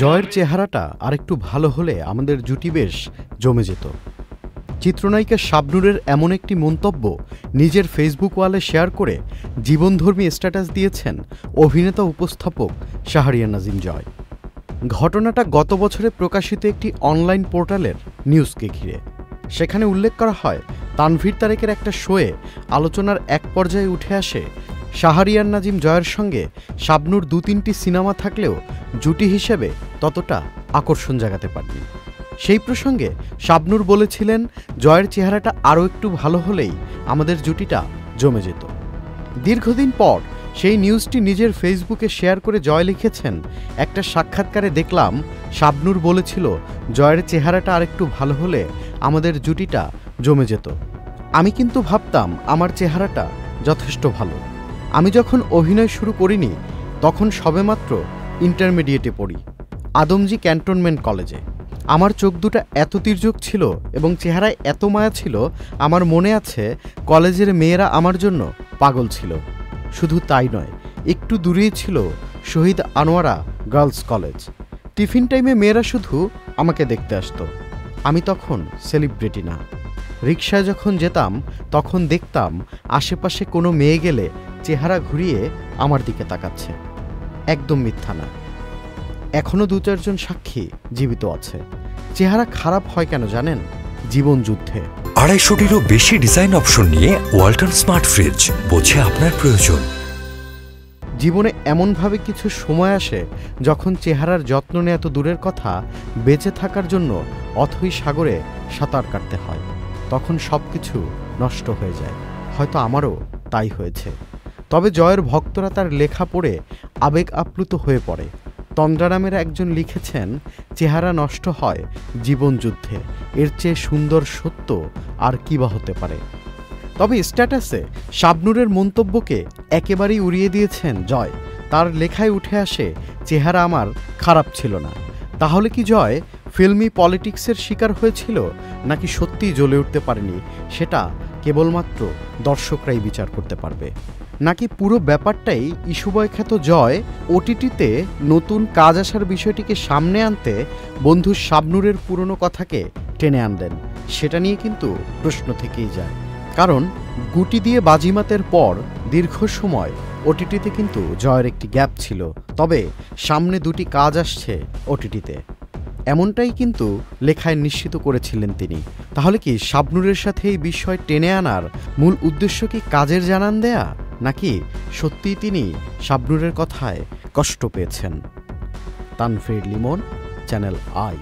জয়ের চেহারাটা আরেকটু ভালো হলে আমাদের জুটি বেশ জমে যেত। চিত্রনায়িকা শাবনূরের এমন একটি মন্তব্য নিজের ফেসবুক ওয়ালে শেয়ার করে জীবনধর্মী স্ট্যাটাস দিয়েছেন অভিনেতা উপস্থাপক শাহরিয়ার নাজিম জয়। ঘটনাটা গত বছরে প্রকাশিত একটি অনলাইন পোর্টালের নিউজকে ঘিরে। সেখানে উল্লেখ করা হয়, তানভীর তারেকের একটা শোয়ে আলোচনার এক পর্যায়ে উঠে আসে শাহরিয়ার নাজিম জয়ের সঙ্গে শাবনূর ২-৩টি সিনেমা থাকলেও জুটি হিসেবে ততটা আকর্ষণ জাগাতে পারেনি। সেই প্রসঙ্গে শাবনূর বলেছিলেন, জয়ের চেহারাটা আরও একটু ভালো হলেই আমাদের জুটিটা জমে যেত। দীর্ঘদিন পর সেই নিউজটি নিজের ফেসবুকে শেয়ার করে জয় লিখেছেন, একটা সাক্ষাৎকারে দেখলাম শাবনূর বলেছিল, জয়ের চেহারাটা আরেকটু ভালো হলে আমাদের জুটিটা জমে যেত। আমি কিন্তু ভাবতাম আমার চেহারাটা যথেষ্ট ভালো। আমি যখন অভিনয় শুরু করিনি তখন সবেমাত্র ইন্টারমিডিয়েটে পড়ি, আদমজী ক্যান্টনমেন্ট কলেজে। আমার চোখ দুটা এত তির্যক ছিল এবং চেহারায় এত মায়া ছিল, আমার মনে আছে কলেজের মেয়েরা আমার জন্য পাগল ছিল। শুধু তাই নয়, একটু দূরেই ছিল শহীদ আনোয়ারা গার্লস কলেজ। টিফিন টাইমে মেয়েরা শুধু আমাকে দেখতে আসতো। আমি তখন সেলিব্রিটি না। রিকশায় যখন যেতাম তখন দেখতাম আশেপাশে কোনো মেয়ে গেলে চেহারা ঘুরিয়ে আমার দিকে তাকাচ্ছে। একদম মিথ্যা না। এখনো ২-৪ জন সাক্ষী জীবিত আছে। চেহারা খারাপ হয় কেন জানেন? জীবন যুদ্ধে ২৫০টিরও বেশি ডিজাইন অপশন নিয়ে ওয়ালটন স্মার্ট ফ্রিজ, বোঝে আপনার প্রয়োজন। জীবনে এমনভাবে কিছু সময় আসে যখন চেহারার যত্ন নেওয়া এত দূরের কথা, বেঁচে থাকার জন্য অথই সাগরে সাঁতার কাটতে হয়। তখন সব কিছু নষ্ট হয়ে যায়। হয়তো আমারও তাই হয়েছে। তবে জয়ের ভক্তরা তার লেখা পড়ে আবেগ আপ্লুত হয়ে পড়ে। তন্দ্রা নামের একজন লিখেছেন, চেহারা নষ্ট হয় জীবন যুদ্ধে, এর চেয়ে সুন্দর সত্য আর কি বা হতে পারে। তবে স্ট্যাটাসে শাবনূরের মন্তব্যকে একেবারেই উড়িয়ে দিয়েছেন জয়। তার লেখায় উঠে আসে, চেহারা আমার খারাপ ছিল না। তাহলে কি জয় ফিল্মি পলিটিক্সের শিকার হয়েছিল, নাকি সত্যিই জ্বলে উঠতে পারেনি? সেটা কেবলমাত্র দর্শকরাই বিচার করতে পারবে। নাকি পুরো ব্যাপারটাই ইস্যুবয় খ্যাত জয় ওটিটিতে নতুন কাজ আসার বিষয়টিকে সামনে আনতে বন্ধু শাবনূরের পুরনো কথাকে টেনে আনলেন? সেটা নিয়ে কিন্তু প্রশ্ন থেকেই যায়। কারণ গুটি দিয়ে বাজিমাতের পর দীর্ঘ সময় ওটিটিতে কিন্তু জয়ের একটি গ্যাপ ছিল। তবে সামনে 2টি কাজ আসছে ওটিটিতে, এমনটাই কিন্তু লেখায় নিশ্চিত করেছিলেন তিনি। তাহলে কি শাবনূরের সাথে এই বিষয় টেনে আনার মূল উদ্দেশ্য কি কাজের জানান দেয়া, নাকি সত্যিই তিনি শাবনূরের কথায় কষ্ট পেয়েছেন? Tanvir Limon, channel I.